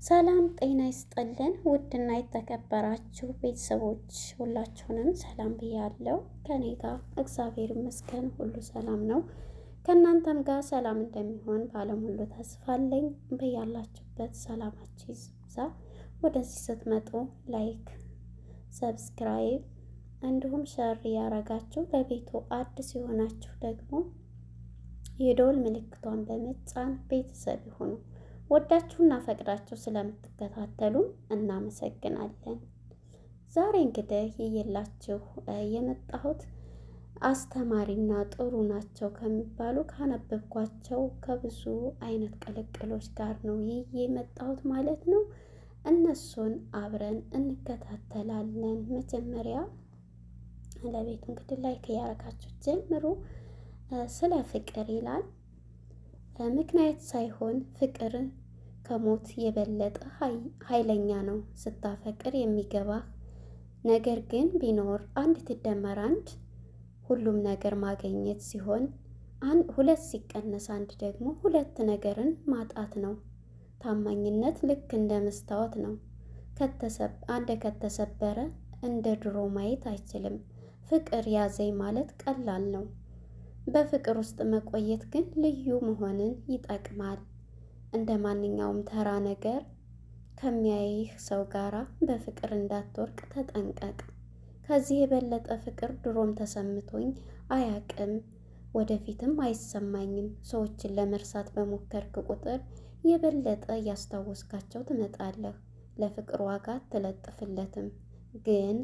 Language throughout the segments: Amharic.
ሰላም ጤና ይስጥልን። ውድና የተከበራችሁ ቤተሰቦች ሁላችሁንም ሰላም ብያለሁ። ከኔ ጋር እግዚአብሔር ይመስገን ሁሉ ሰላም ነው። ከእናንተም ጋር ሰላም እንደሚሆን ባለም ሁሉ ተስፋ አለኝ። በያላችሁበት ሰላማችሁ ይብዛ። ወደዚህ ስትመጡ ላይክ፣ ሰብስክራይብ እንዲሁም ሸር ያረጋችሁ ለቤቱ አዲስ የሆናችሁ ደግሞ የደወል ምልክቷን በመጫን ቤተሰብ ይሁኑ። ወዳችሁና ፈቅዳችሁ ስለምትከታተሉ እናመሰግናለን። ዛሬ እንግዲህ ይዤላችሁ የመጣሁት አስተማሪና ጥሩ ናቸው ከሚባሉ ካነበብኳቸው ከብዙ አይነት ቅልቅሎች ጋር ነው ይዤ የመጣሁት ማለት ነው። እነሱን አብረን እንከታተላለን። መጀመሪያ ለቤቱ እንግዲህ ላይክ ያረጋችሁ ጀምሩ። ስለ ፍቅር ይላል። ምክንያት ሳይሆን ፍቅር ከሞት የበለጠ ኃይለኛ ነው። ስታፈቅር የሚገባህ ነገር ግን ቢኖር አንድ ትደመር አንድ ሁሉም ነገር ማግኘት ሲሆን ሁለት ሲቀነስ አንድ ደግሞ ሁለት ነገርን ማጣት ነው። ታማኝነት ልክ እንደ መስታወት ነው። አንድ ከተሰበረ እንደ ድሮ ማየት አይችልም። ፍቅር ያዘኝ ማለት ቀላል ነው። በፍቅር ውስጥ መቆየት ግን ልዩ መሆንን ይጠቅማል። እንደ ማንኛውም ተራ ነገር ከሚያይህ ሰው ጋራ በፍቅር እንዳትወርቅ ተጠንቀቅ። ከዚህ የበለጠ ፍቅር ድሮም ተሰምቶኝ አያቅም፣ ወደፊትም አይሰማኝም። ሰዎችን ለመርሳት በሞከርክ ቁጥር የበለጠ እያስታወስካቸው ትመጣለህ። ለፍቅር ዋጋ አትለጥፍለትም፣ ግን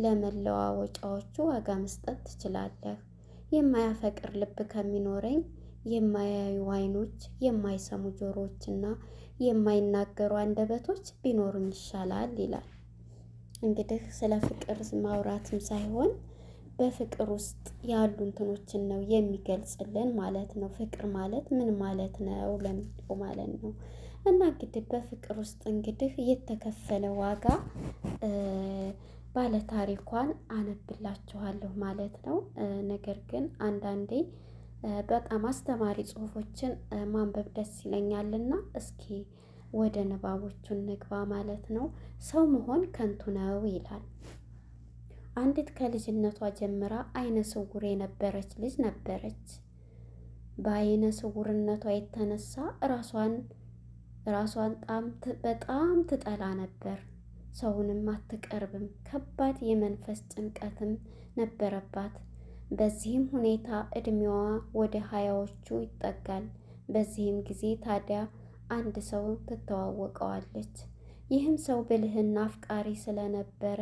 ለመለዋወጫዎቹ ዋጋ መስጠት ትችላለህ። የማያፈቅር ልብ ከሚኖረኝ የማያዩ ዓይኖች፣ የማይሰሙ ጆሮዎችና የማይናገሩ አንደበቶች ቢኖሩኝ ይሻላል ይላል። እንግዲህ ስለ ፍቅር ማውራትም ሳይሆን በፍቅር ውስጥ ያሉ እንትኖችን ነው የሚገልጽልን ማለት ነው። ፍቅር ማለት ምን ማለት ነው ለሚለው ማለት ነው። እና እንግዲህ በፍቅር ውስጥ እንግዲህ የተከፈለ ዋጋ ባለ ታሪኳን አነብላችኋለሁ ማለት ነው። ነገር ግን አንዳንዴ በጣም አስተማሪ ጽሑፎችን ማንበብ ደስ ይለኛልና እስኪ ወደ ንባቦቹ እንግባ ማለት ነው። ሰው መሆን ከንቱ ነው ይላል። አንዲት ከልጅነቷ ጀምራ አይነ ስውር የነበረች ልጅ ነበረች። በአይነ ስውርነቷ የተነሳ ራሷን በጣም ትጠላ ነበር። ሰውንም አትቀርብም። ከባድ የመንፈስ ጭንቀትም ነበረባት። በዚህም ሁኔታ እድሜዋ ወደ 20ዎቹ ይጠጋል። በዚህም ጊዜ ታዲያ አንድ ሰው ትተዋወቀዋለች። ይህም ሰው ብልህና አፍቃሪ ስለነበረ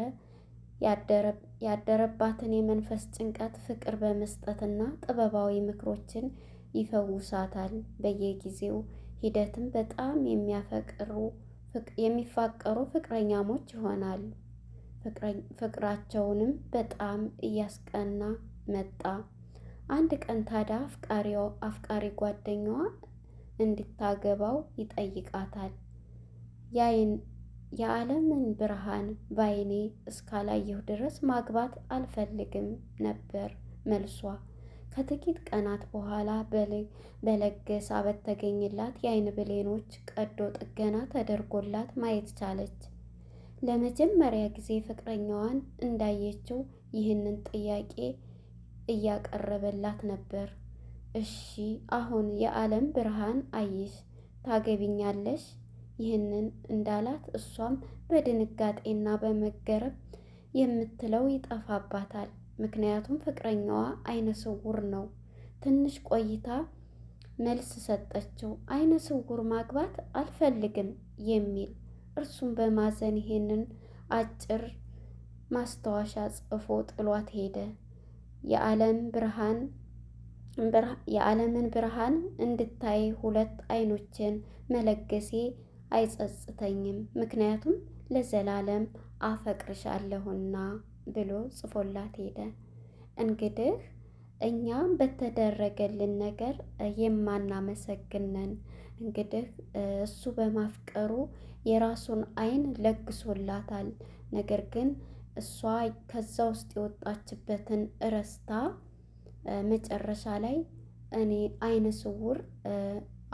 ያደረባትን የመንፈስ ጭንቀት ፍቅር በመስጠትና ጥበባዊ ምክሮችን ይፈውሳታል። በየጊዜው ሂደትም በጣም የሚፋቀሩ ፍቅረኛሞች ይሆናሉ። ፍቅራቸውንም በጣም እያስቀና መጣ። አንድ ቀን ታዲያ አፍቃሪ ጓደኛዋ እንድታገባው ይጠይቃታል። የዓለምን ብርሃን ባይኔ እስካላየሁ ድረስ ማግባት አልፈልግም ነበር መልሷ። ከጥቂት ቀናት በኋላ በለገሳ በተገኘላት የዓይን ብሌኖች ቀዶ ጥገና ተደርጎላት ማየት ቻለች። ለመጀመሪያ ጊዜ ፍቅረኛዋን እንዳየችው ይህንን ጥያቄ እያቀረበላት ነበር። እሺ አሁን የዓለም ብርሃን አየሽ፣ ታገቢኛለሽ? ይህንን እንዳላት እሷም በድንጋጤና በመገረም የምትለው ይጠፋባታል። ምክንያቱም ፍቅረኛዋ አይነ ስውር ነው። ትንሽ ቆይታ መልስ ሰጠችው። አይነ ስውር ማግባት አልፈልግም የሚል። እርሱም በማዘን ይሄንን አጭር ማስታወሻ ጽፎ ጥሏት ሄደ። የዓለምን ብርሃን እንድታይ ሁለት አይኖችን መለገሴ አይጸጽተኝም፣ ምክንያቱም ለዘላለም አፈቅርሻለሁና ብሎ ጽፎላት ሄደ። እንግዲህ እኛ በተደረገልን ነገር የማናመሰግነን እንግዲህ እሱ በማፍቀሩ የራሱን አይን ለግሶላታል። ነገር ግን እሷ ከዛ ውስጥ የወጣችበትን እረስታ መጨረሻ ላይ እኔ አይነ ስውር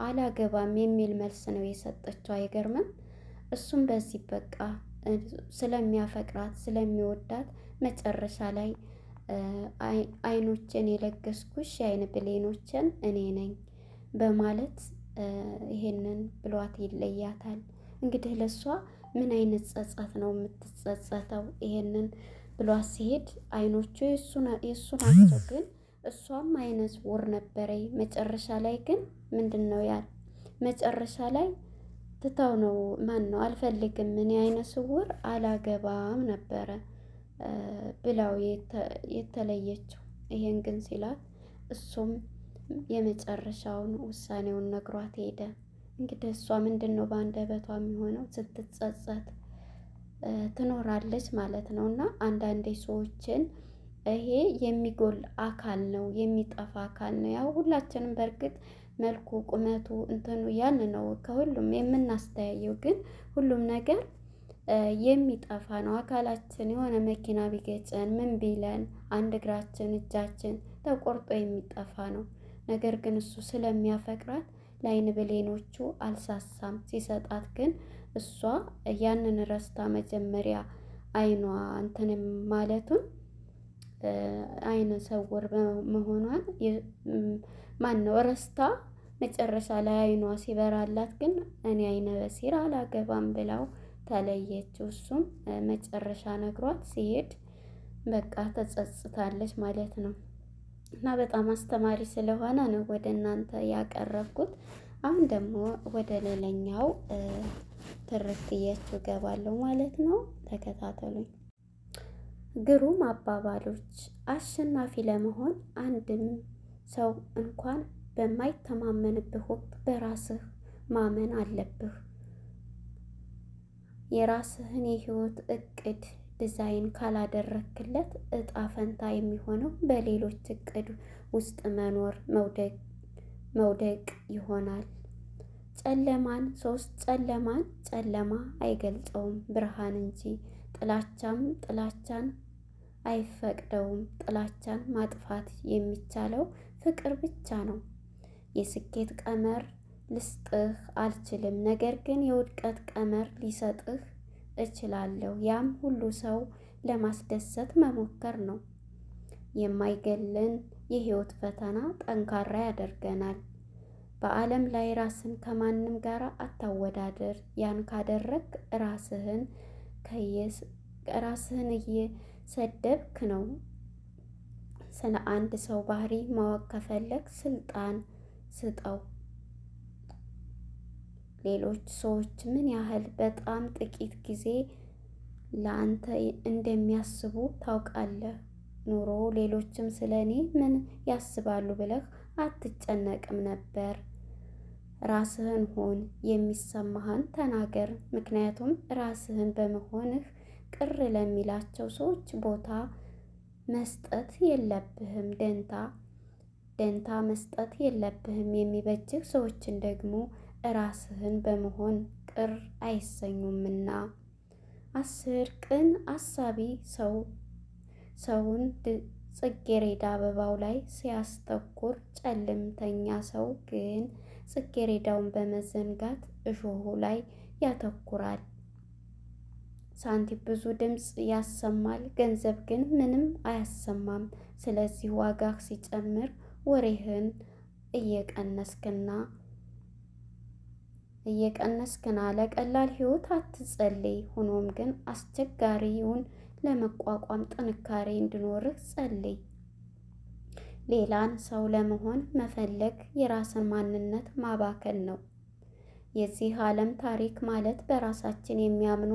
አላገባም የሚል መልስ ነው የሰጠችው። አይገርምም? እሱም በዚህ በቃ ስለሚያፈቅራት ስለሚወዳት መጨረሻ ላይ አይኖችን የለገስኩሽ የአይን ብሌኖችን እኔ ነኝ በማለት ይሄንን ብሏት ይለያታል። እንግዲህ ለሷ ምን አይነት ጸጸት ነው የምትጸጸተው? ይሄንን ብሏት ሲሄድ አይኖቹ የእሱ ናቸው፣ ግን እሷም አይነ ስውር ነበረኝ። መጨረሻ ላይ ግን ምንድን ነው ያል መጨረሻ ላይ ትታው ነው ማን ነው አልፈልግም እኔ አይነ ስውር አላገባም ነበረ ብላው የተለየችው። ይሄን ግን ሲላት እሱም የመጨረሻውን ውሳኔውን ነግሯት ሄደ። እንግዲህ እሷ ምንድን ነው በአንደበቷ የሚሆነው ስትጸጸት ትኖራለች ማለት ነው። እና አንዳንዴ ሰዎችን ይሄ የሚጎል አካል ነው የሚጠፋ አካል ነው። ያው ሁላችንም በእርግጥ መልኩ ቁመቱ እንትኑ ያን ነው ከሁሉም የምናስተያየው፣ ግን ሁሉም ነገር የሚጠፋ ነው። አካላችን የሆነ መኪና ቢገጨን ምን ቢለን አንድ እግራችን እጃችን ተቆርጦ የሚጠፋ ነው። ነገር ግን እሱ ስለሚያፈቅራት ለአይን ብሌኖቹ አልሳሳም። ሲሰጣት ግን እሷ ያንን ረስታ መጀመሪያ አይኗ እንትንም ማለቱን አይነ ሰውር መሆኗን ማን ነው ረስታ መጨረሻ ላይ አይኗ ሲበራላት ግን እኔ አይነ በሲር አላገባም ብላው ተለየችው። እሱም መጨረሻ ነግሯት ሲሄድ በቃ ተጸጽታለች ማለት ነው። እና በጣም አስተማሪ ስለሆነ ነው ወደ እናንተ ያቀረብኩት። አሁን ደግሞ ወደ ሌላኛው ትርክያችሁ እገባለሁ ማለት ነው። ተከታተሉኝ። ግሩም አባባሎች። አሸናፊ ለመሆን አንድም ሰው እንኳን በማይተማመንብህ ወቅት በራስህ ማመን አለብህ። የራስህን የህይወት እቅድ ዲዛይን ካላደረክለት እጣ ፈንታ የሚሆነው በሌሎች እቅድ ውስጥ መኖር መውደቅ ይሆናል። ጨለማን ጨለማ አይገልጸውም ብርሃን እንጂ። ጥላቻን አይፈቅደውም። ጥላቻን ማጥፋት የሚቻለው ፍቅር ብቻ ነው። የስኬት ቀመር ልስጥህ አልችልም፣ ነገር ግን የውድቀት ቀመር ሊሰጥህ እችላለሁ። ያም ሁሉ ሰው ለማስደሰት መሞከር ነው። የማይገለን የህይወት ፈተና ጠንካራ ያደርገናል። በዓለም ላይ ራስን ከማንም ጋር አታወዳድር። ያን ካደረግ ራስህን እየሰደብክ ነው። ስለ አንድ ሰው ባህሪ ማወቅ ከፈለግ ስልጣን ስጠው። ሌሎች ሰዎች ምን ያህል በጣም ጥቂት ጊዜ ለአንተ እንደሚያስቡ ታውቃለህ? ኑሮ ሌሎችም ስለ እኔ ምን ያስባሉ ብለህ አትጨነቅም ነበር። ራስህን ሁን፣ የሚሰማህን ተናገር። ምክንያቱም ራስህን በመሆንህ ቅር ለሚላቸው ሰዎች ቦታ መስጠት የለብህም። ደንታ መስጠት የለብህም። የሚበጅህ ሰዎችን ደግሞ ራስህን በመሆን ቅር አይሰኙምና። 10 ቅን አሳቢ ሰውን ጽጌሬዳ አበባው ላይ ሲያስተኩር፣ ጨለምተኛ ሰው ግን ጽጌሬዳውን በመዘንጋት እሾሁ ላይ ያተኩራል። ሳንቲም ብዙ ድምፅ ያሰማል፣ ገንዘብ ግን ምንም አያሰማም። ስለዚህ ዋጋህ ሲጨምር ወሬህን እየቀነስክና ለቀላል ህይወት አትጸልይ። ሆኖም ግን አስቸጋሪውን ለመቋቋም ጥንካሬ እንዲኖርህ ጸልይ። ሌላን ሰው ለመሆን መፈለግ የራስን ማንነት ማባከን ነው። የዚህ ዓለም ታሪክ ማለት በራሳችን የሚያምኑ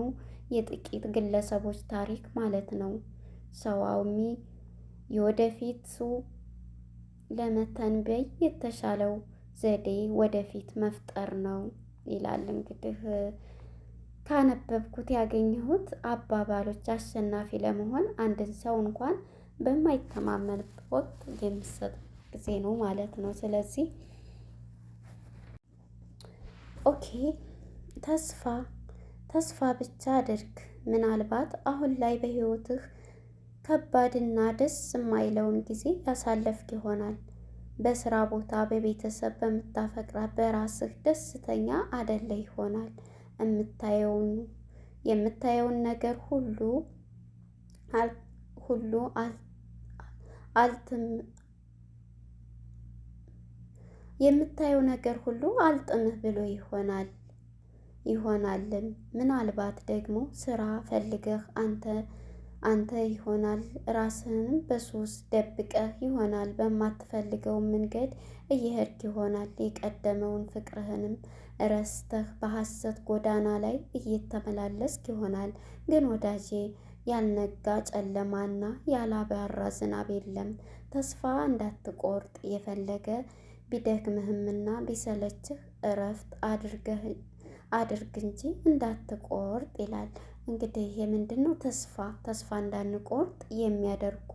የጥቂት ግለሰቦች ታሪክ ማለት ነው። ሰዋዊ የወደፊቱ ለመተንበይ የተሻለው ዘዴ ወደፊት መፍጠር ነው ይላል። እንግዲህ ካነበብኩት ያገኘሁት አባባሎች አሸናፊ ለመሆን አንድን ሰው እንኳን በማይተማመንበት ወቅት የሚሰጥ ጊዜ ነው ማለት ነው። ስለዚህ ኦኬ፣ ተስፋ ብቻ አድርግ። ምናልባት አሁን ላይ በህይወትህ ከባድና ደስ የማይለውን ጊዜ ያሳለፍክ ይሆናል። በስራ ቦታ፣ በቤተሰብ፣ በምታፈቅራት በራስህ ደስተኛ አደለ ይሆናል። የምታየውን የምታየውን ነገር ሁሉ ሁሉ አልትም የምታየው ነገር ሁሉ አልጥምህ ብሎ ይሆናልን። ምናልባት ደግሞ ስራ ፈልገህ አንተ ይሆናል ራስህንም በሱስ ደብቀህ ይሆናል። በማትፈልገው መንገድ እየሄድክ ይሆናል። የቀደመውን ፍቅርህንም ረስተህ በሐሰት ጎዳና ላይ እየተመላለስክ ይሆናል። ግን ወዳጄ ያልነጋ ጨለማና ያላባራ ዝናብ የለም። ተስፋ እንዳትቆርጥ የፈለገ ቢደክምህምና ቢሰለችህ እረፍት አድርግ እንጂ እንዳትቆርጥ ይላል። እንግዲህ የምንድን ነው ተስፋ እንዳንቆርጥ የሚያደርጉ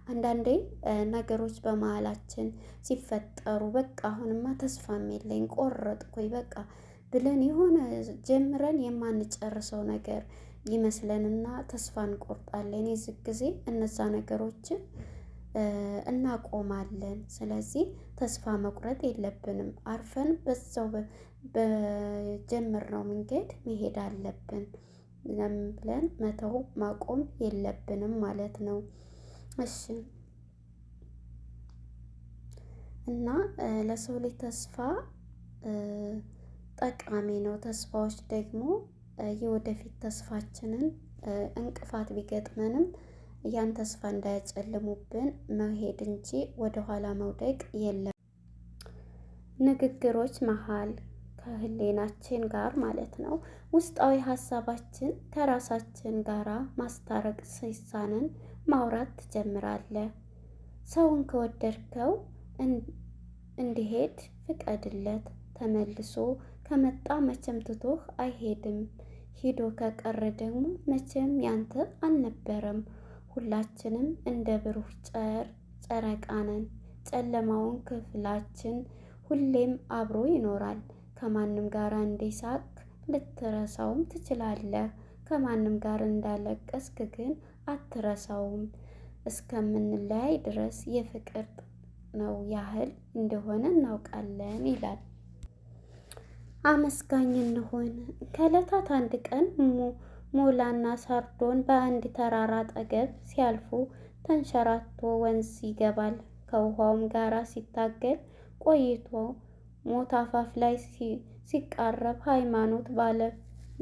አንዳንዴ ነገሮች በመሀላችን ሲፈጠሩ በቃ አሁንማ ተስፋም የለኝ ቆረጥኩኝ በቃ ብለን የሆነ ጀምረን የማንጨርሰው ነገር ይመስለንና ተስፋ እንቆርጣለን። የዚህ ጊዜ እነዛ ነገሮችን እናቆማለን። ስለዚህ ተስፋ መቁረጥ የለብንም። አርፈን በዛው በጀመርነው መንገድ መሄድ አለብን። ለምን ብለን መተው ማቆም የለብንም ማለት ነው። እሺ እና ለሰው ልጅ ተስፋ ጠቃሚ ነው። ተስፋዎች ደግሞ የወደፊት ተስፋችንን እንቅፋት ቢገጥመንም ያን ተስፋ እንዳያጨልሙብን መሄድ እንጂ ወደኋላ መውደቅ የለም። ንግግሮች መሃል ከህሌናችን ጋር ማለት ነው። ውስጣዊ ሀሳባችን ከራሳችን ጋራ ማስታረቅ ሲሳንን ማውራት ትጀምራለህ። ሰውን ከወደድከው እንዲሄድ ፍቀድለት። ተመልሶ ከመጣ መቼም ትቶህ አይሄድም። ሂዶ ከቀረ ደግሞ መቼም ያንተ አልነበረም። ሁላችንም እንደ ብሩህ ጨረቃ ነን። ጨለማውን ክፍላችን ሁሌም አብሮ ይኖራል። ከማንም ጋር እንደሳቅ ልትረሳውም ትችላለህ። ከማንም ጋር እንዳለቀስክ ግን አትረሳውም። እስከምንለያይ ድረስ የፍቅር ነው ያህል እንደሆነ እናውቃለን ይላል። አመስጋኝ እንሁን። ከዕለታት አንድ ቀን ሞላና ሳርዶን በአንድ ተራራ አጠገብ ሲያልፉ ተንሸራቶ ወንዝ ይገባል። ከውሃውም ጋር ሲታገል ቆይቶ ሞት አፋፍ ላይ ሲቃረብ ሃይማኖት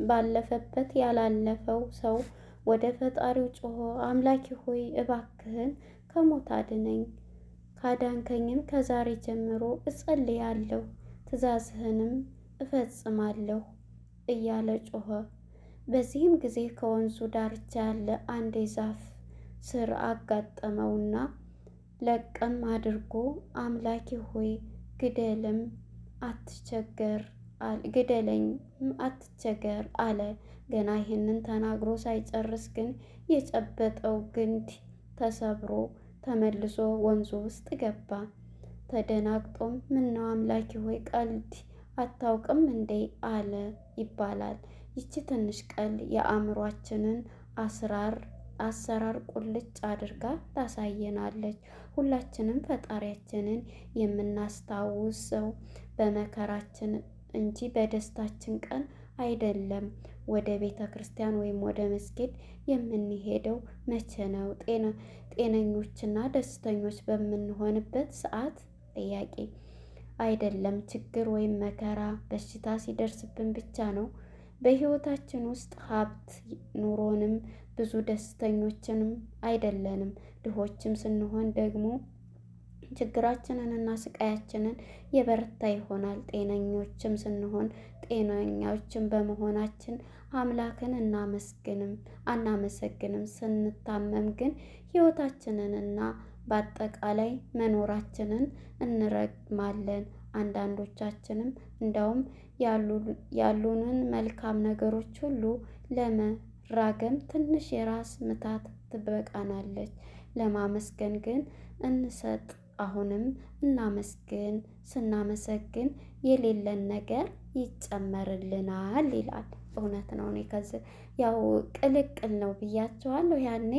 ባለፈበት ያላለፈው ሰው ወደ ፈጣሪው ጮሆ አምላኬ ሆይ እባክህን ከሞት አድነኝ፣ ካዳንከኝም ከዛሬ ጀምሮ እጸልያለሁ፣ ትእዛዝህንም እፈጽማለሁ እያለ ጮኸ። በዚህም ጊዜ ከወንዙ ዳርቻ ያለ አንድ የዛፍ ስር አጋጠመውና ለቀም አድርጎ አምላኬ ሆይ ግደለኝ አትቸገር አለ። ገና ይህንን ተናግሮ ሳይጨርስ ግን የጨበጠው ግንድ ተሰብሮ ተመልሶ ወንዙ ውስጥ ገባ። ተደናግጦም ምነው አምላኬ ሆይ ቀልድ አታውቅም እንዴ አለ ይባላል። ይቺ ትንሽ ቀልድ የአእምሯችንን አሰራር ቁልጭ አድርጋ ታሳየናለች። ሁላችንም ፈጣሪያችንን የምናስታውሰው በመከራችን እንጂ በደስታችን ቀን አይደለም። ወደ ቤተ ክርስቲያን ወይም ወደ መስጊድ የምንሄደው መቼ ነው? ጤነኞችና ደስተኞች በምንሆንበት ሰዓት? ጥያቄ አይደለም። ችግር ወይም መከራ በሽታ ሲደርስብን ብቻ ነው። በህይወታችን ውስጥ ሀብት ኑሮንም ብዙ ደስተኞችንም አይደለንም። ድሆችም ስንሆን ደግሞ ችግራችንን እና ስቃያችንን የበረታ ይሆናል። ጤነኞችም ስንሆን ጤነኞችም በመሆናችን አምላክን አናመሰግንም። ስንታመም ግን ህይወታችንንና በአጠቃላይ መኖራችንን እንረግማለን። አንዳንዶቻችንም እንደውም ያሉንን መልካም ነገሮች ሁሉ ለመራገም ትንሽ የራስ ምታት ትበቃናለች። ለማመስገን ግን እንሰጥ። አሁንም እናመስግን። ስናመሰግን የሌለን ነገር ይጨመርልናል ይላል። እውነት ነው። እኔ ከዚህ ያው ቅልቅል ነው ብያቸዋለሁ ያኔ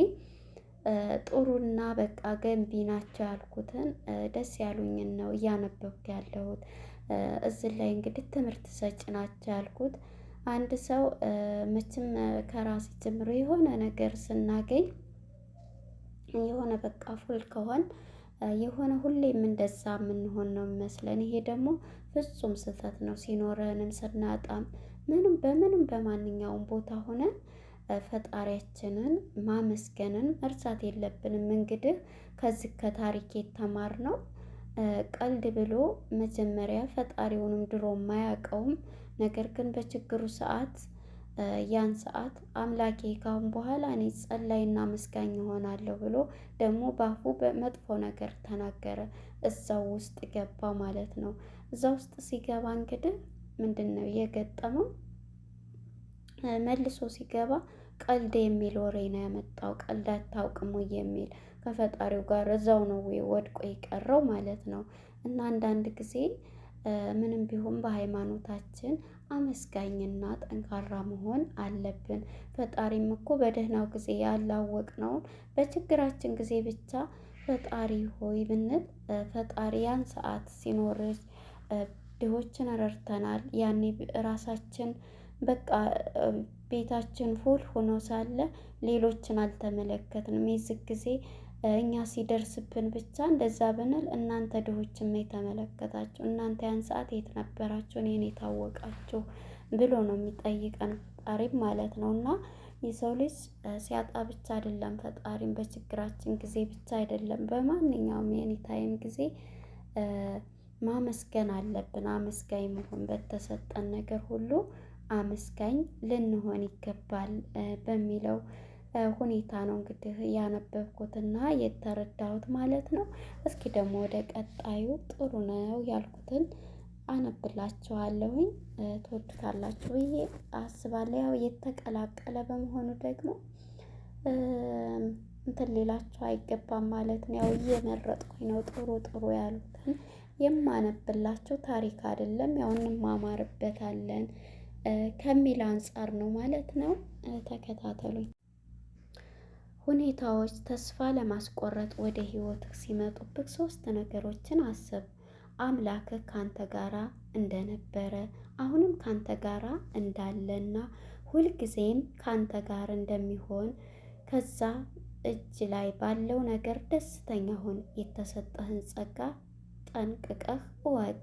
ጥሩና በቃ ገንቢ ናቸው ያልኩትን ደስ ያሉኝን ነው እያነበብኩ ያለሁት። እዚህ ላይ እንግዲህ ትምህርት ሰጪ ናቸው ያልኩት አንድ ሰው መቼም ከራሴ ጀምሮ የሆነ ነገር ስናገኝ የሆነ በቃ ፉል ከሆን የሆነ ሁሌም እንደዛ የምንሆን ነው የሚመስለን። ይሄ ደግሞ ፍጹም ስህተት ነው። ሲኖረንም ስናጣም ምንም በማንኛውም ቦታ ሆነን ፈጣሪያችንን ማመስገንን መርሳት የለብንም። እንግዲህ ከዚህ ከታሪክ የተማርነው ቀልድ ብሎ መጀመሪያ ፈጣሪውንም ድሮ የማያውቀውም ነገር ግን በችግሩ ሰዓት ያን ሰዓት አምላኬ ካሁን በኋላ እኔ ጸላይና መስጋኝ እሆናለሁ ብሎ ደግሞ ባፉ በመጥፎ ነገር ተናገረ። እዛው ውስጥ ገባ ማለት ነው። እዛ ውስጥ ሲገባ እንግዲህ ምንድን ነው የገጠመው? መልሶ ሲገባ ቀልድ የሚል ወሬ ነው ያመጣው። ቀልድ አታውቅም ወይ የሚል ከፈጣሪው ጋር እዛው ነው ወድቆ የቀረው ማለት ነው። እና አንዳንድ ጊዜ ምንም ቢሆን በሃይማኖታችን አመስጋኝና ጠንካራ መሆን አለብን። ፈጣሪም እኮ በደህናው ጊዜ ያላወቅነውን በችግራችን ጊዜ ብቻ ፈጣሪ ሆይ ብንል ፈጣሪ ያን ሰዓት ሲኖርሽ ድሆችን ረድተናል። ያኔ ራሳችን በቃ ቤታችን ፉል ሆኖ ሳለ ሌሎችን አልተመለከትንም። የዚህ ጊዜ እኛ ሲደርስብን ብቻ እንደዛ ብንል እናንተ ድሆችን የተመለከታችሁ እናንተ ያን ሰዓት የት ነበራችሁ? እኔን የታወቃችሁ ብሎ ነው የሚጠይቀን ፈጣሪም ማለት ነው። እና የሰው ልጅ ሲያጣ ብቻ አይደለም ፈጣሪም በችግራችን ጊዜ ብቻ አይደለም በማንኛውም የኤኒ ታይም ጊዜ ማመስገን አለብን። አመስጋኝ መሆን በተሰጠን ነገር ሁሉ አመስጋኝ ልንሆን ይገባል በሚለው ሁኔታ ነው እንግዲህ ያነበብኩትና የተረዳሁት ማለት ነው። እስኪ ደግሞ ወደ ቀጣዩ ጥሩ ነው ያልኩትን አነብላችኋለሁኝ። ትወዱታላችሁ ብዬ አስባለሁ። ያው የተቀላቀለ በመሆኑ ደግሞ እንትን ሌላችሁ አይገባም ማለት ነው። ያው እየመረጥኩኝ ነው ጥሩ ጥሩ ያሉትን የማነብላችሁ። ታሪክ አይደለም ያው እንማማርበታለን ከሚል አንፃር ነው ማለት ነው። ተከታተሉኝ። ሁኔታዎች ተስፋ ለማስቆረጥ ወደ ህይወትህ ሲመጡብህ ሶስት ነገሮችን አስብ። አምላክህ ካንተ ጋራ እንደነበረ አሁንም ካንተ ጋራ እንዳለና ሁልጊዜም ካንተ ጋር እንደሚሆን ከዛ እጅ ላይ ባለው ነገር ደስተኛ ሁን። የተሰጠህን ጸጋ ጠንቅቀህ እወቅ።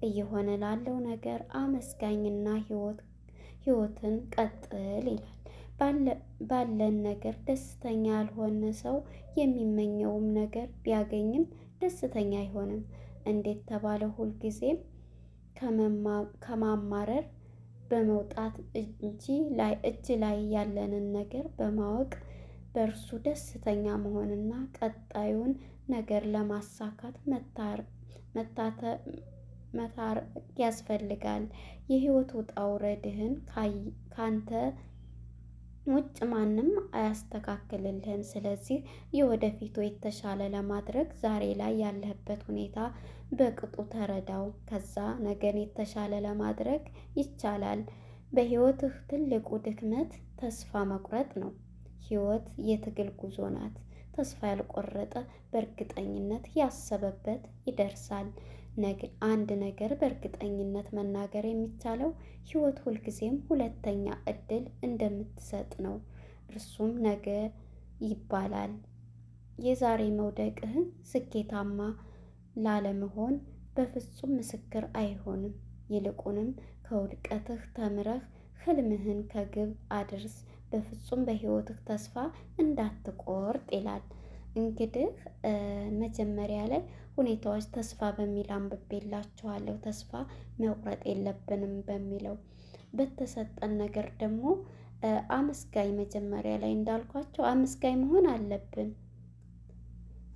እየሆነ ላለው ነገር አመስጋኝና ህይወትን ቀጥል ይላል። ባለን ነገር ደስተኛ ያልሆነ ሰው የሚመኘውም ነገር ቢያገኝም ደስተኛ አይሆንም። እንዴት ተባለ? ሁልጊዜም ከማማረር በመውጣት እጅ ላይ ያለንን ነገር በማወቅ በእርሱ ደስተኛ መሆንና ቀጣዩን ነገር ለማሳካት መታር ያስፈልጋል። የህይወት ውጣ ውረድህን ካንተ ውጭ ማንም አያስተካክልልህም። ስለዚህ የወደፊቱ የተሻለ ለማድረግ ዛሬ ላይ ያለህበት ሁኔታ በቅጡ ተረዳው። ከዛ ነገን የተሻለ ለማድረግ ይቻላል። በህይወትህ ትልቁ ድክመት ተስፋ መቁረጥ ነው። ህይወት የትግል ጉዞ ናት። ተስፋ ያልቆረጠ በእርግጠኝነት ያሰበበት ይደርሳል። አንድ ነገር በእርግጠኝነት መናገር የሚቻለው ህይወት ሁልጊዜም ሁለተኛ እድል እንደምትሰጥ ነው። እርሱም ነገ ይባላል። የዛሬ መውደቅህን ስኬታማ ላለመሆን በፍጹም ምስክር አይሆንም። ይልቁንም ከውድቀትህ ተምረህ ህልምህን ከግብ አድርስ። በፍጹም በህይወትህ ተስፋ እንዳትቆርጥ ይላል። እንግዲህ መጀመሪያ ላይ ሁኔታዎች ተስፋ በሚል አንብቤላችኋለሁ። ተስፋ መቁረጥ የለብንም በሚለው በተሰጠን ነገር ደግሞ አመስጋኝ መጀመሪያ ላይ እንዳልኳቸው አመስጋኝ መሆን አለብን።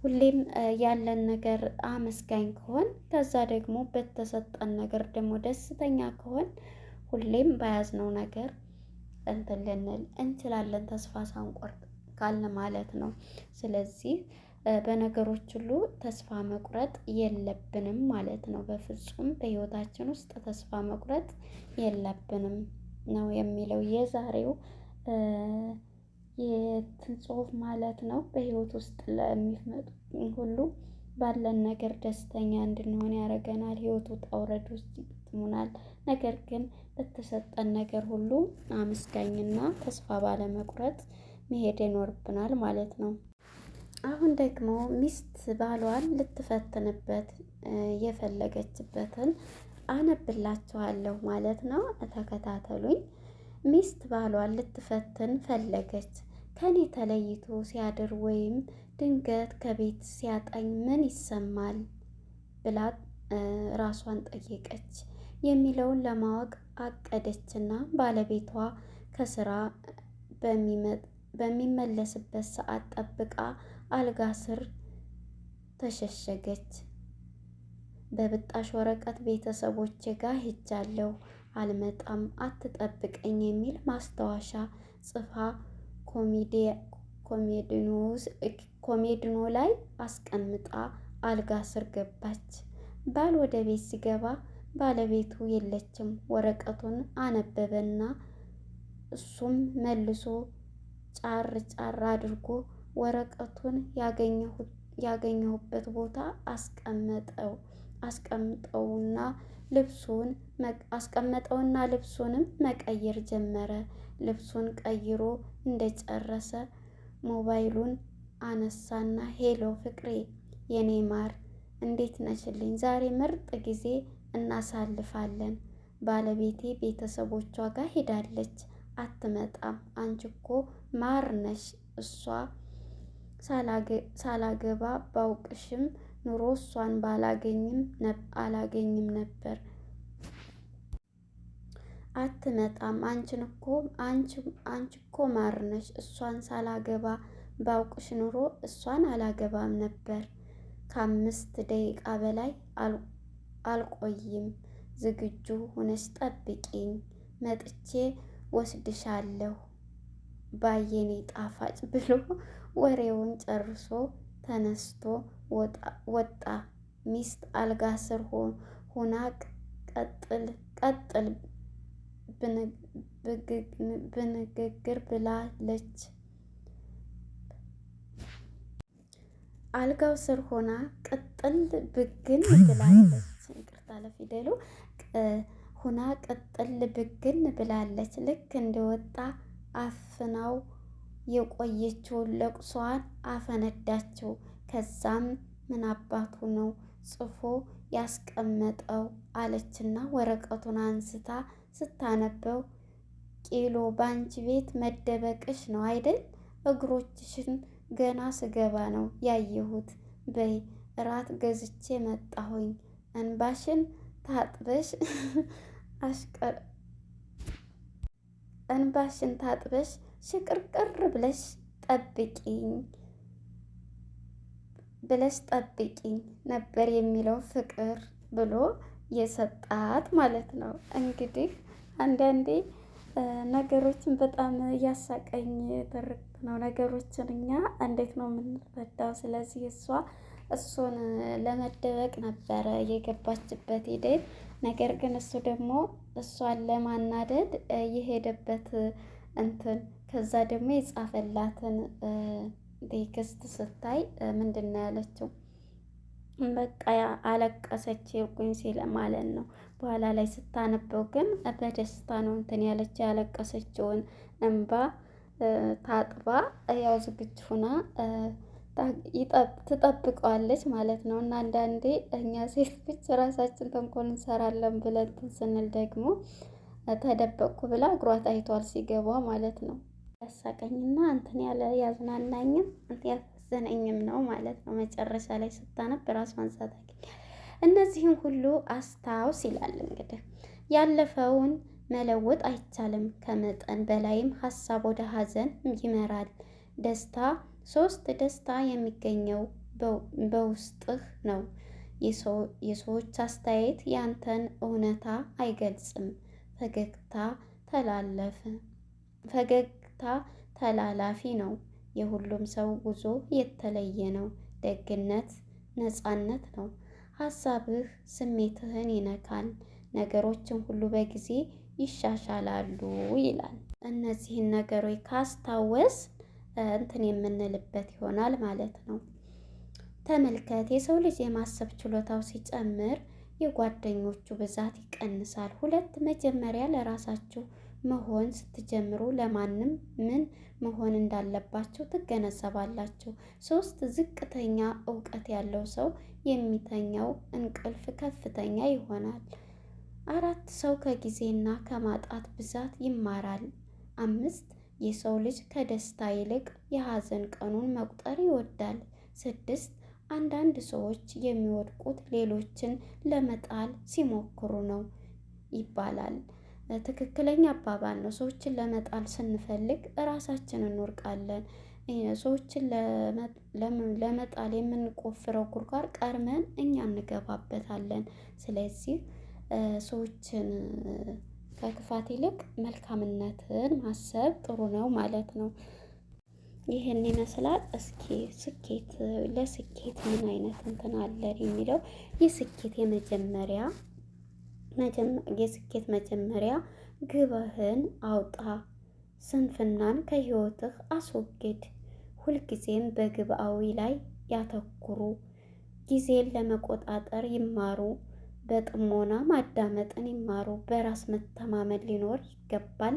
ሁሌም ያለን ነገር አመስጋኝ ከሆን ከዛ ደግሞ በተሰጠን ነገር ደግሞ ደስተኛ ከሆን ሁሌም በያዝነው ነገር እንትን ልንል እንችላለን ተስፋ ሳንቆርጥ ካልን ማለት ነው። ስለዚህ በነገሮች ሁሉ ተስፋ መቁረጥ የለብንም ማለት ነው። በፍጹም በህይወታችን ውስጥ ተስፋ መቁረጥ የለብንም ነው የሚለው የዛሬው የእንትን ጽሁፍ ማለት ነው። በህይወት ውስጥ ለሚመጡ ሁሉ ባለን ነገር ደስተኛ እንድንሆን ያደርገናል። ህይወት ውጣ ውረድ ውስጥ ያጋጥሙናል። ነገር ግን በተሰጠን ነገር ሁሉ አመስጋኝና ተስፋ ባለመቁረጥ መሄድ ይኖርብናል ማለት ነው። አሁን ደግሞ ሚስት ባሏን ልትፈትንበት የፈለገችበትን አነብላችኋለሁ ማለት ነው። ተከታተሉኝ። ሚስት ባሏን ልትፈትን ፈለገች። ከኔ ተለይቶ ሲያድር ወይም ድንገት ከቤት ሲያጣኝ ምን ይሰማል ብላ ራሷን ጠየቀች። የሚለውን ለማወቅ አቀደችና ባለቤቷ ከስራ በሚመለስበት ሰዓት ጠብቃ አልጋ ስር ተሸሸገች። በብጣሽ ወረቀት ቤተሰቦቼ ጋር ሄጃለሁ፣ አልመጣም፣ አትጠብቀኝ የሚል ማስታወሻ ጽፋ ኮሜድኖ ላይ አስቀምጣ አልጋ ስር ገባች። ባል ወደ ቤት ሲገባ ባለቤቱ የለችም። ወረቀቱን አነበበና እሱም መልሶ ጫር ጫር አድርጎ ወረቀቱን ያገኘሁበት ቦታ አስቀመጠውና ልብሱንም መቀየር ጀመረ። ልብሱን ቀይሮ እንደጨረሰ ሞባይሉን አነሳና ሄሎ ፍቅሬ፣ የኔ ማር እንዴት ነሽልኝ? ዛሬ ምርጥ ጊዜ እናሳልፋለን። ባለቤቴ ቤተሰቦቿ ጋር ሄዳለች፣ አትመጣም። አንቺ እኮ ማር ነሽ። እሷ ሳላገባ ባውቅሽም ኑሮ እሷን አላገኝም ነበር። አትመጣም። አንቺ እኮ ማር ነሽ። እሷን ሳላገባ ባውቅሽ ኑሮ እሷን አላገባም ነበር። ከ5 ደቂቃ በላይ አልቆይም። ዝግጁ ሆነሽ ጠብቂኝ፣ መጥቼ ወስድሻለሁ ባየኔ ጣፋጭ ብሎ ወሬውን ጨርሶ ተነስቶ ወጣ። ሚስት አልጋ ስር ሆና ቀጥል ብንግግር ብላለች። አልጋው ስር ሆና ቅጥል ብግን ብላለች። ይቅርታ ለፊደሉ ሆና ቅጥል ብግን ብላለች። ልክ እንደወጣ አፍናው የቆየችውን ለቅሷን አፈነዳችው። ከዛም ምን አባቱ ነው ጽፎ ያስቀመጠው አለችና ወረቀቱን አንስታ ስታነበው ቂሎ ባንቺ ቤት መደበቅሽ ነው አይደል? እግሮችሽን ገና ስገባ ነው ያየሁት። በይ እራት ገዝቼ መጣሁኝ። እንባሽን ታጥበሽ ሽቅርቅር ብለሽ ጠብቂኝ ነበር የሚለው ፍቅር ብሎ የሰጣት ማለት ነው። እንግዲህ አንዳንዴ ነገሮችን በጣም እያሳቀኝ ትርክት ነው። ነገሮችን እኛ እንዴት ነው የምንረዳው? ስለዚህ እሱን ለመደበቅ ነበረ የገባችበት ሂደት። ነገር ግን እሱ ደግሞ እሷን ለማናደድ የሄደበት ከዛ ደግሞ የጻፈላትን ቴክስት ስታይ ምንድን ነው ያለችው? በቃ አለቀሰች የቁኝ ሲል ማለት ነው። በኋላ ላይ ስታነበው ግን በደስታ ነው ያለችው። ያለቀሰችውን እንባ ታጥባ ያው ዝግጁ ሆና ትጠብቀዋለች ማለት ነው። እና አንዳንዴ እኛ ሴቶች ራሳችን ተንኮል እንሰራለን ብለን ስንል ደግሞ ተደበቅኩ ብላ እግሯ ታይቷል ሲገባ ማለት ነው። ያሳቀኝና ያዝናናኝም ያሳዘነኝም ነው ማለት ነው። መጨረሻ ላይ ስታነብ ራሷን ሳታገኝ እነዚህን ሁሉ አስታውስ ይላል። እንግዲህ ያለፈውን መለወጥ አይቻልም፣ ከመጠን በላይም ሀሳብ ወደ ሀዘን ይመራል። ደስታ የሚገኘው በውስጥህ ነው። የሰዎች አስተያየት ያንተን እውነታ አይገልጽም። ፈገግታ ተላላፊ ነው። የሁሉም ሰው ጉዞ የተለየ ነው። ደግነት ነፃነት ነው። ሀሳብህ ስሜትህን ይነካል። ነገሮችን ሁሉ በጊዜ ይሻሻላሉ ይላል። እነዚህን ነገሮች ካስታወስ የምንልበት ይሆናል ማለት ነው። ተመልከት፣ የሰው ልጅ የማሰብ ችሎታው ሲጨምር የጓደኞቹ ብዛት ይቀንሳል። ሁለት መጀመሪያ ለራሳችሁ መሆን ስትጀምሩ ለማንም ምን መሆን እንዳለባቸው ትገነዘባላችሁ። ሶስት ዝቅተኛ እውቀት ያለው ሰው የሚተኛው እንቅልፍ ከፍተኛ ይሆናል። አራት ሰው ከጊዜና ከማጣት ብዛት ይማራል። አምስት የሰው ልጅ ከደስታ ይልቅ የሀዘን ቀኑን መቁጠር ይወዳል። ስድስት አንዳንድ ሰዎች የሚወድቁት ሌሎችን ለመጣል ሲሞክሩ ነው ይባላል። ትክክለኛ አባባል ነው። ሰዎችን ለመጣል ስንፈልግ እራሳችን እንወድቃለን። ሰዎችን ለመጣል የምንቆፍረው ጉድጓድ ቀድመን እኛ እንገባበታለን። ስለዚህ ሰዎችን ከክፋት ይልቅ መልካምነትን ማሰብ ጥሩ ነው ማለት ነው። ይህን ይመስላል። እስኪ ስኬት ለስኬት ምን አይነት እንትን አለን የሚለው የስኬት መጀመሪያ ግብህን አውጣ፣ ስንፍናን ከህይወትህ አስወግድ፣ ሁልጊዜም በግብአዊ ላይ ያተኩሩ፣ ጊዜን ለመቆጣጠር ይማሩ፣ በጥሞና ማዳመጥን ይማሩ፣ በራስ መተማመን ሊኖር ይገባል።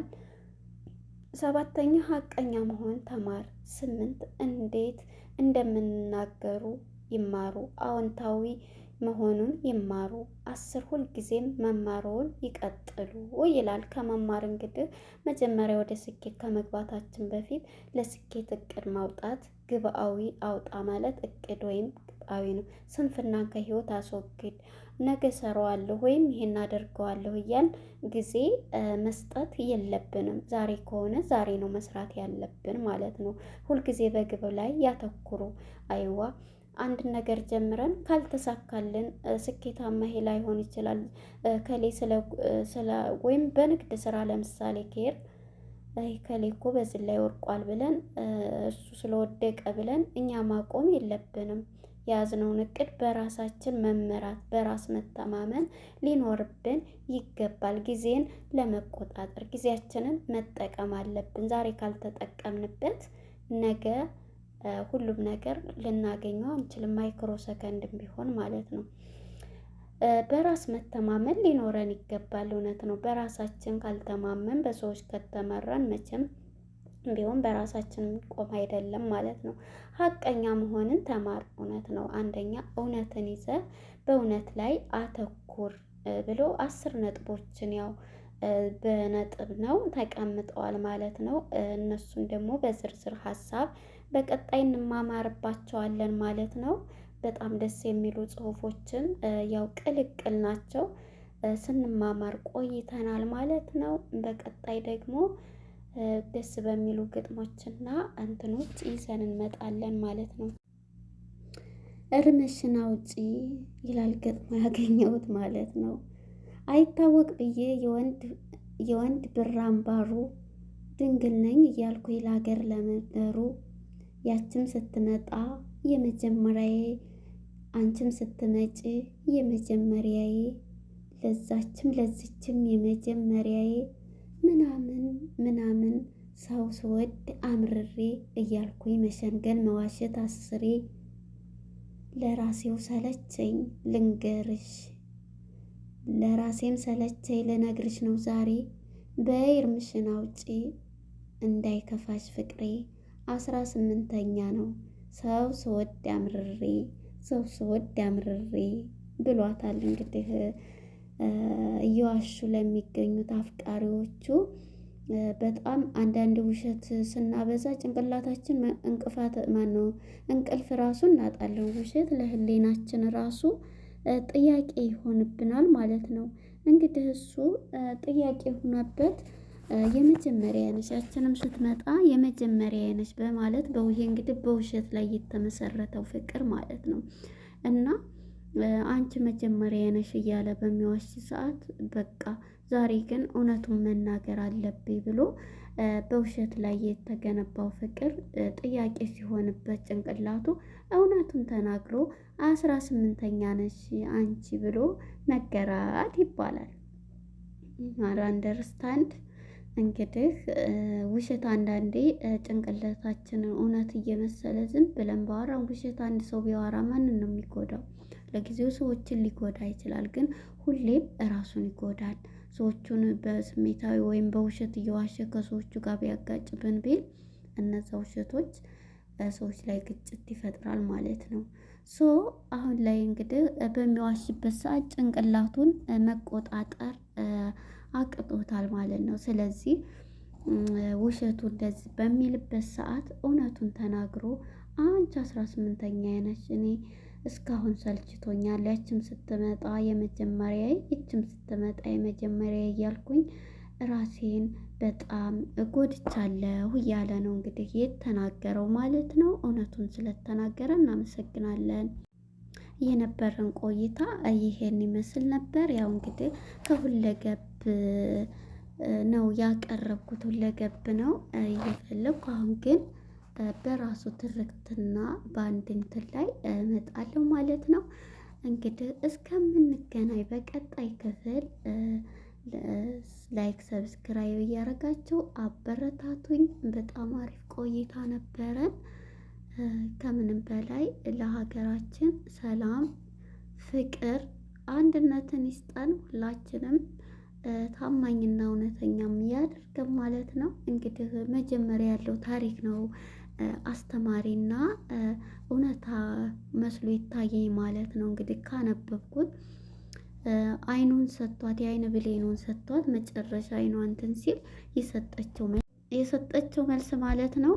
ሰባተኛ ሀቀኛ መሆን ተማር። ስምንት እንዴት እንደምንናገሩ ይማሩ፣ አዎንታዊ መሆኑን ይማሩ። አስር ሁልጊዜም መማሩን ይቀጥሉ ይላል። ከመማር እንግዲህ መጀመሪያ ወደ ስኬት ከመግባታችን በፊት ለስኬት እቅድ ማውጣት፣ ግብአዊ አውጣ ማለት እቅድ ወይም ግብአዊ ነው። ስንፍናን ከህይወት አስወግድ፣ ነገ ሰራዋለሁ ወይም ይሄን አደርገዋለሁ እያል ጊዜ መስጠት የለብንም። ዛሬ ከሆነ ዛሬ ነው መስራት ያለብን ማለት ነው። ሁልጊዜ በግብ ላይ ያተኩሩ። አይዋ አንድ ነገር ጀምረን ካልተሳካልን ስኬታማ ይሄ ላይሆን ይችላል። ከሌ ስለ ወይም በንግድ ስራ ለምሳሌ ከሄድ ከሌ እኮ በዚህ ላይ ወርቋል ብለን እሱ ስለወደቀ ብለን እኛ ማቆም የለብንም። የያዝነውን እቅድ በራሳችን መመራት፣ በራስ መተማመን ሊኖርብን ይገባል። ጊዜን ለመቆጣጠር ጊዜያችንን መጠቀም አለብን። ዛሬ ካልተጠቀምንበት ነገ ሁሉም ነገር ልናገኘው አንችልም። ማይክሮ ሰከንድም ቢሆን ማለት ነው። በራስ መተማመን ሊኖረን ይገባል። እውነት ነው። በራሳችን ካልተማመን በሰዎች ከተመራን መቼም ቢሆን በራሳችን ቆም አይደለም ማለት ነው። ሀቀኛ መሆንን ተማር። እውነት ነው። አንደኛ እውነትን ይዘህ በእውነት ላይ አተኩር ብሎ 10 ነጥቦችን ያው በነጥብ ነው ተቀምጠዋል ማለት ነው። እነሱን ደግሞ በዝርዝር ሀሳብ በቀጣይ እንማማርባቸዋለን ማለት ነው። በጣም ደስ የሚሉ ጽሁፎችን ያው ቅልቅል ናቸው ስንማማር ቆይተናል ማለት ነው። በቀጣይ ደግሞ ደስ በሚሉ ግጥሞችና እንትኖች ይዘን እንመጣለን ማለት ነው። እርምሽን አውጪ ይላል ገጥሞ ያገኘሁት ማለት ነው። አይታወቅ ብዬ የወንድ ብር አምባሩ ድንግል ነኝ እያልኩኝ ለሀገር ለመደሩ ያችም ስትመጣ የመጀመሪያዬ አንቺም ስትመጪ የመጀመሪያዬ ለዛችም ለዚችም የመጀመሪያዬ ምናምን ምናምን ሰው ስወድ አምርሬ እያልኩኝ መሸንገል መዋሸት አስሬ ለራሴው ሰለቸኝ ልንገርሽ ለራሴም ሰለቸኝ ልነግርሽ ነው ዛሬ በይ እርምሽን አውጪ እንዳይከፋሽ ፍቅሬ 18ኛ ነው ሰው ስወድ አምርሬ ብሏታል። እንግዲህ እየዋሹ ለሚገኙት አፍቃሪዎቹ በጣም አንዳንድ ውሸት ስናበዛ ጭንቅላታችን እንቅልፍ ራሱ እናጣለን። ውሸት ለህሊናችን ራሱ ጥያቄ ይሆንብናል ማለት ነው። እንግዲህ እሱ ጥያቄ ሆኖበት የመጀመሪያ ነሽ ያችንም ስትመጣ የመጀመሪያ ነሽ በማለት እንግዲህ በውሸት ላይ የተመሰረተው ፍቅር ማለት ነው። እና አንቺ መጀመሪያ ነሽ እያለ በሚዋሽ ሰዓት በቃ ዛሬ ግን እውነቱን መናገር አለብኝ ብሎ በውሸት ላይ የተገነባው ፍቅር ጥያቄ ሲሆንበት ጭንቅላቱ እውነቱን ተናግሮ 18ኛ ነሽ አንቺ ብሎ ነገራት ይባላል። አንደርስታንድ እንግዲህ ውሸት አንዳንዴ ጭንቅላታችንን እውነት እየመሰለ ዝም ብለን ባወራን ውሸት አንድ ሰው ቢያወራ ማንን ነው የሚጎዳው? ለጊዜው ሰዎችን ሊጎዳ ይችላል፣ ግን ሁሌም ራሱን ይጎዳል። ሰዎቹን በስሜታዊ ወይም በውሸት እየዋሸ ከሰዎቹ ጋር ቢያጋጭብን ቢል እነዛ ውሸቶች ሰዎች ላይ ግጭት ይፈጥራል ማለት ነው። ሶ አሁን ላይ እንግዲህ በሚዋሽበት ሰዓት ጭንቅላቱን መቆጣጠር አቅቶታል ማለት ነው። ስለዚህ ውሸቱ እንደዚህ በሚልበት ሰዓት እውነቱን ተናግሮ አንቺ 18ኛ ነሽ፣ እኔ እስካሁን ሰልችቶኛል፣ ያችም ስትመጣ የመጀመሪያ ይችም ስትመጣ የመጀመሪያ እያልኩኝ ራሴን በጣም ጎድቻለሁ እያለ ነው እንግዲህ የተናገረው ማለት ነው። እውነቱን ስለተናገረ እናመሰግናለን። የነበረን ቆይታ ይሄን ይመስል ነበር። ያው እንግዲህ ከሁለገብ ነው ያቀረብኩት፣ ሁለገብ ነው እየፈለግኩ አሁን ግን በራሱ ትርክትና በአንድ እንትን ላይ እመጣለሁ ማለት ነው። እንግዲህ እስከምንገናኝ በቀጣይ ክፍል ላይክ ሰብስክራይብ እያደረጋችሁ አበረታቱኝ። በጣም አሪፍ ቆይታ ነበረን። ከምንም በላይ ለሀገራችን ሰላም፣ ፍቅር፣ አንድነትን ይስጠን። ሁላችንም ታማኝና እውነተኛም ያድርገን ማለት ነው። እንግዲህ መጀመሪያ ያለው ታሪክ ነው አስተማሪና እውነታ መስሎ ይታየኝ ማለት ነው። እንግዲህ ካነበብኩት አይኑን ሰጥቷት የአይን ብሌኑን ሰጥቷት መጨረሻ አይኗ እንትን ሲል የሰጠችው መልስ ማለት ነው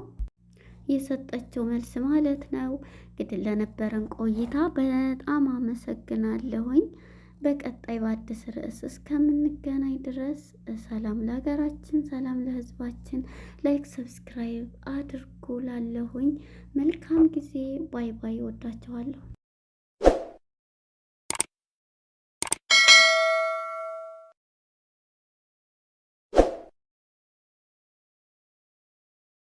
የሰጠችው መልስ ማለት ነው። እንግዲህ ለነበረን ቆይታ በጣም አመሰግናለሁኝ። በቀጣይ በአዲስ ርዕስ እስከምንገናኝ ድረስ ሰላም ለሀገራችን፣ ሰላም ለሕዝባችን። ላይክ ሰብስክራይብ አድርጉ ላለሁኝ መልካም ጊዜ። ባይ ባይ። ወዳችኋለሁ።